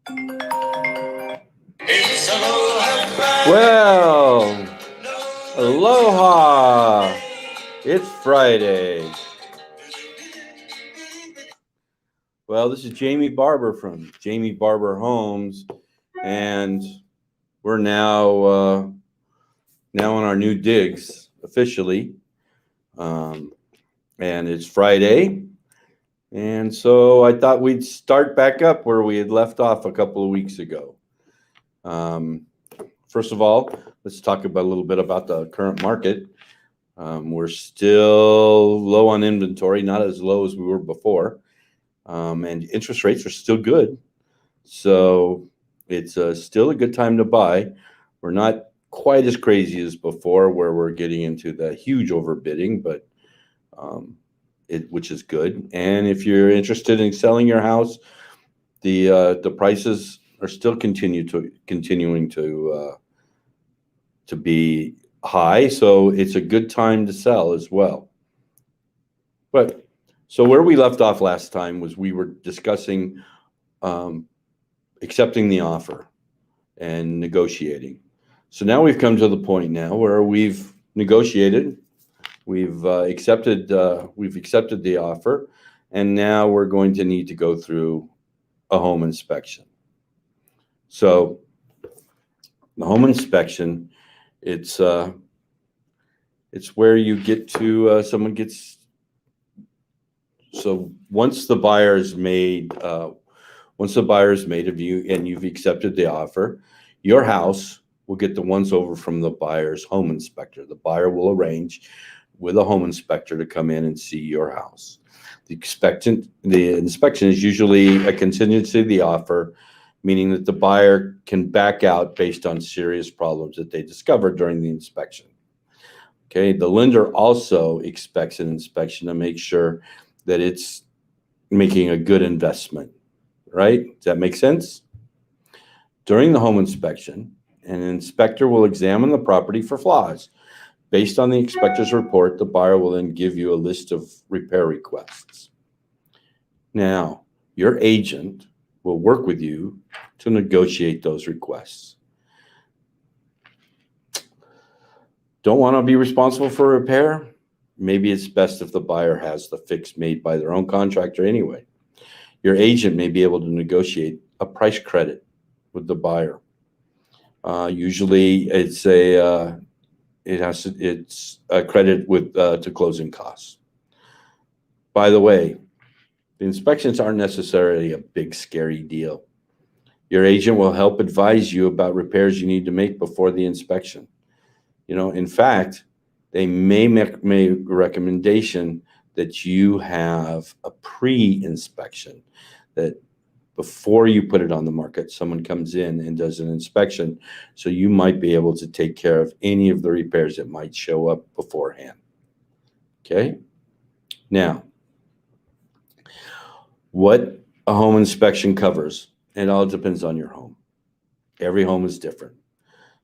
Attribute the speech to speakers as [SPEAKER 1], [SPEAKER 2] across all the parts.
[SPEAKER 1] It's Aloha Friday.
[SPEAKER 2] Well, aloha! It's Friday. Well, this is Jamie Barber from Jamie Barber Homes, and we're now on our new digs officially, um, and it's Friday, and so I thought we'd start back up where we had left off a couple of weeks ago. Um, First of all, let's talk about a little bit about the current market. We're still low on inventory, not as low as we were before, and interest rates are still good. So it's still a good time to buy. We're not quite as crazy as before, where we're getting into the huge overbidding, but um, which is good. And if you're interested in selling your house, the prices are still continuing to be high, so it's a good time to sell as well. But so where we left off last time was we were discussing um, accepting the offer and negotiating. So now we've come to the point now where we've negotiated, we've accepted the offer, and now we're going to need to go through a home inspection. So the home inspection, it's it's where you get to someone gets so once the buyer is made of you and you've accepted the offer, your house will get the once over from the buyer's home inspector. The buyer will arrange with a home inspector to come in and see your house. The inspection is usually a contingency of the offer, meaning that the buyer can back out based on serious problems that they discover during the inspection. Okay, the lender also expects an inspection to make sure that it's making a good investment, right? Does that make sense? During the home inspection, an inspector will examine the property for flaws. Based on the inspector's report, the buyer will then give you a list of repair requests. Now, your agent will work with you to negotiate those requests. Don't want to be responsible for a repair? Maybe it's best if the buyer has the fix made by their own contractor anyway. Your agent may be able to negotiate a price credit with the buyer. Usually, it's a credit with to closing costs. By the way, the inspections aren't necessarily a big scary deal. Your agent will help advise you about repairs you need to make before the inspection. In fact, they may make a recommendation that you have a pre-inspection, that before you put it on the market, someone comes in and does an inspection, so you might be able to take care of any of the repairs that might show up beforehand. Okay? Now, what a home inspection covers, it all depends on your home. Every home is different.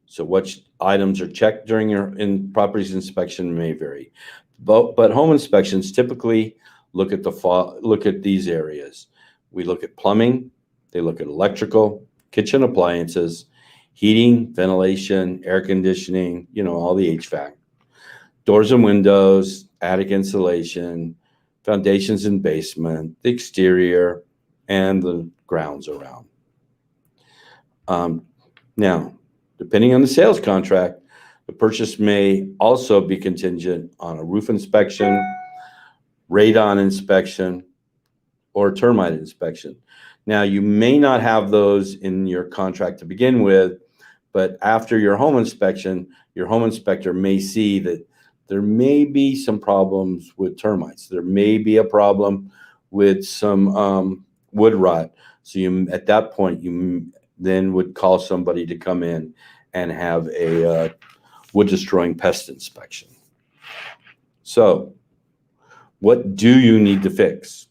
[SPEAKER 2] So what items are checked during your property's inspection may vary. But home inspections typically look at these areas. We look at plumbing, they look at electrical, kitchen appliances, heating, ventilation, air conditioning, all the HVAC, doors and windows, attic insulation, foundations and basement, the exterior, and the grounds around. Now, depending on the sales contract, the purchase may also be contingent on a roof inspection, radon inspection, or termite inspection. Now, you may not have those in your contract to begin with, but after your home inspection, your home inspector may see that there may be some problems with termites. There may be a problem with some wood rot. So at that point, you then would call somebody to come in and have a wood destroying pest inspection. So what do you need to fix?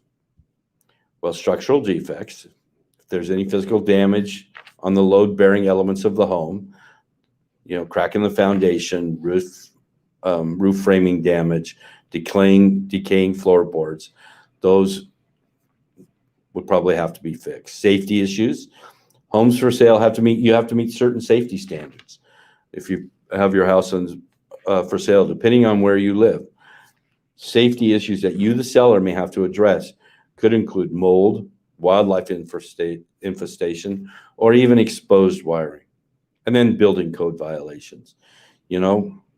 [SPEAKER 2] Well, structural defects. If there's any physical damage on the load-bearing elements of the home, crack in the foundation, roof framing damage, decaying floorboards, those would probably have to be fixed. Safety issues. Homes for sale you have to meet certain safety standards. If you have your house for sale, depending on where you live, safety issues that you, the seller, may have to address could include mold, wildlife infestation, or even exposed wiring. And then building code violations,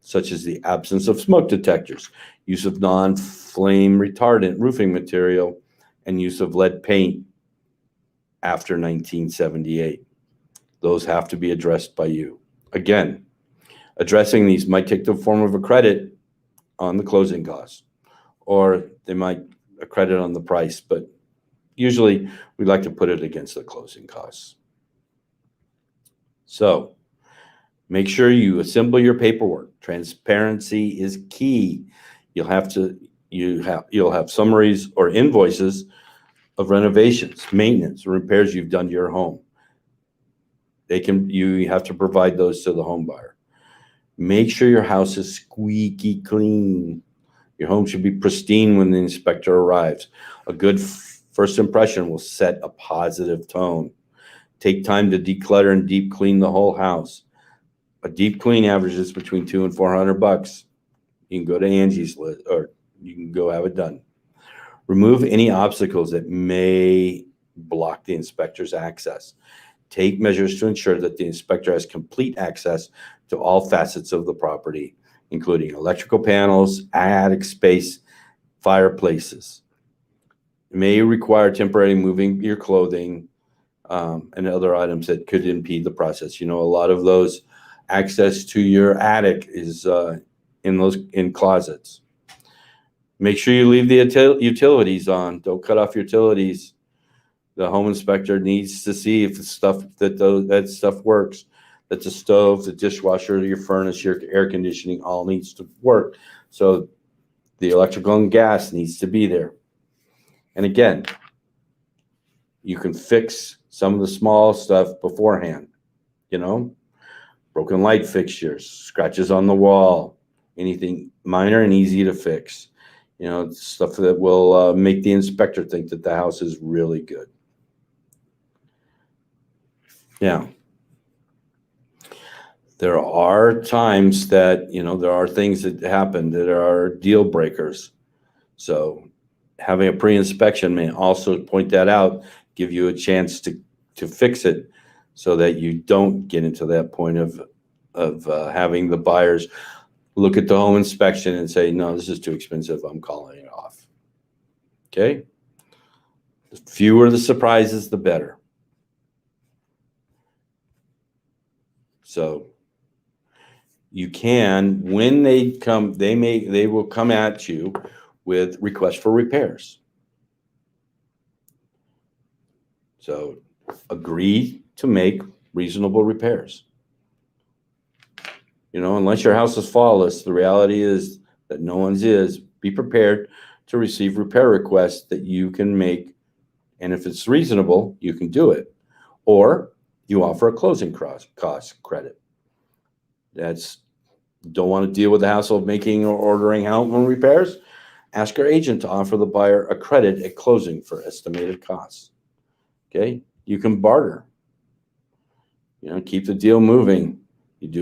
[SPEAKER 2] such as the absence of smoke detectors, use of non-flame retardant roofing material, and use of lead paint after 1978. Those have to be addressed by you. Again, addressing these might take the form of a credit on the closing costs, or they might a credit on the price, but usually we like to put it against the closing costs. So make sure you assemble your paperwork. Transparency is key. You'll have summaries or invoices of renovations, maintenance, or repairs you've done to your home. You have to provide those to the home buyer. Make sure your house is squeaky clean. Your home should be pristine when the inspector arrives. A good first impression will set a positive tone. Take time to declutter and deep clean the whole house. A deep clean averages between $200 and $400. You can go to Angie's list, or you can go have it done. Remove any obstacles that may block the inspector's access. Take measures to ensure that the inspector has complete access to all facets of the property, including electrical panels, attic space, fireplaces. It may require temporarily moving your clothing and other items that could impede the process. A lot of those access to your attic is in closets. Make sure you leave the utilities on. Don't cut off utilities. The home inspector needs to see if that stuff works. That the stove, the dishwasher, your furnace, your air conditioning all needs to work. So the electrical and gas needs to be there. And again, you can fix some of the small stuff beforehand. Broken light fixtures, scratches on the wall, anything minor and easy to fix. Stuff that will make the inspector think that the house is really good. Now, there are times that, there are things that happen that are deal breakers. So having a pre-inspection may also point that out, give you a chance to fix it so that you don't get into that point of having the buyers look at the home inspection and say, no, this is too expensive, I'm calling it off. Okay? The fewer the surprises, the better. So you can, when they come, they will come at you with requests for repairs. So agree to make reasonable repairs. Unless your house is flawless, the reality is that no one's is. Be prepared to receive repair requests that you can make, and if it's reasonable, you can do it. Or you offer a closing cost credit. Don't want to deal with the hassle of making or ordering home repairs? Ask your agent to offer the buyer a credit at closing for estimated costs. Okay? You can barter. Keep the deal moving. You do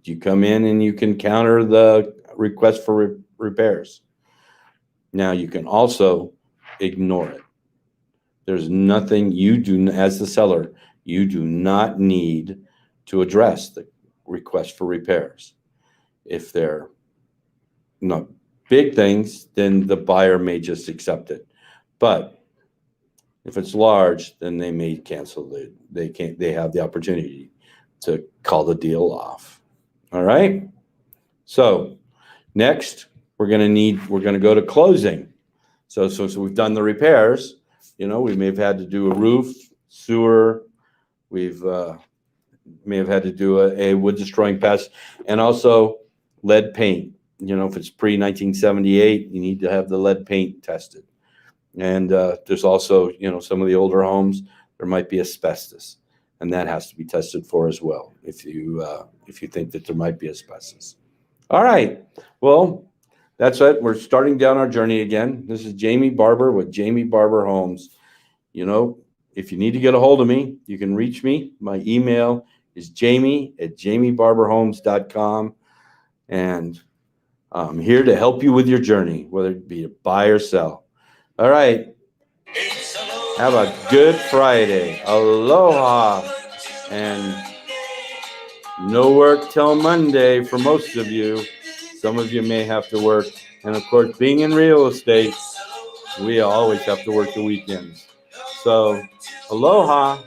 [SPEAKER 2] you come in and you can counter the request for repairs. Now you can also ignore it. There's nothing you do as the seller, you do not need to address the request for repairs. If they're not big things, then the buyer may just accept it. But if it's large, then they may cancel it. They have the opportunity to call the deal off. All right. So next we're going to go to closing. So we've done the repairs. We may have had to do a roof, sewer. We've may have had to do a wood destroying pest, and also lead paint. If it's pre-1978, you need to have the lead paint tested. And there's also, some of the older homes, there might be asbestos, and that has to be tested for as well if you think that there might be asbestos. All right. Well, that's it. We're starting down our journey again. This is Jamie Barber with Jamie Barber Homes. if you need to get a hold of me, you can reach me. My email is jamie@jamiebarberhomes.com. And I'm here to help you with your journey, whether it be to buy or sell. All right. Have a good Friday. Aloha. And no work till Monday for most of you. Some of you may have to work. And of course, being in real estate, we always have to work the weekends. So, aloha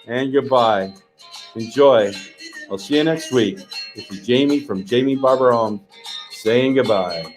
[SPEAKER 2] and goodbye. Enjoy. I'll see you next week. This is Jamie from Jamie Barber Homes saying goodbye.